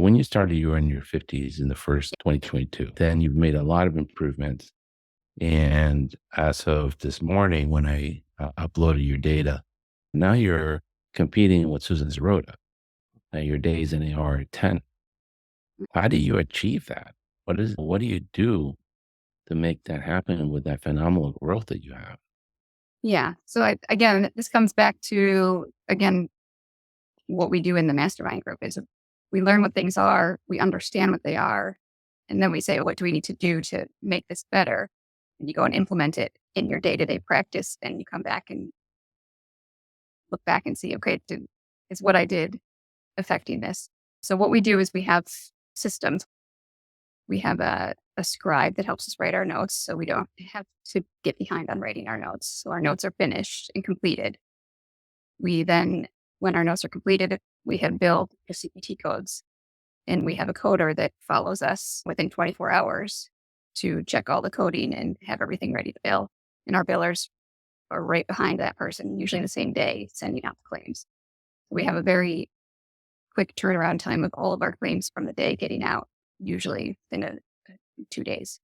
when you started, you were in your 50s in the first 2022. Then you've made a lot of improvements. And as of this morning, when I uploaded your data, now you're competing with Susan Sirrota. Your days in AR are 10. How do you achieve that? What do you do to make that happen with that phenomenal growth that you have? Yeah. So again, this comes back to, again, what we do in the mastermind group is we learn what things are, we understand what they are, and then we say, what do we need to do to make this better? And you go and implement it in your day-to-day practice, and you come back and look back and see, okay, is what I did affecting this? So what we do is we have systems. We have a scribe that helps us write our notes, so we don't have to get behind on writing our notes. So our notes are finished and completed. We then, when our notes are completed, we have built the CPT codes, and we have a coder that follows us within 24 hours to check all the coding and have everything ready to bill. And our billers are right behind that person, usually the same day, sending out the claims. We have a very quick turnaround time of all of our claims from the day getting out, usually within 2 days.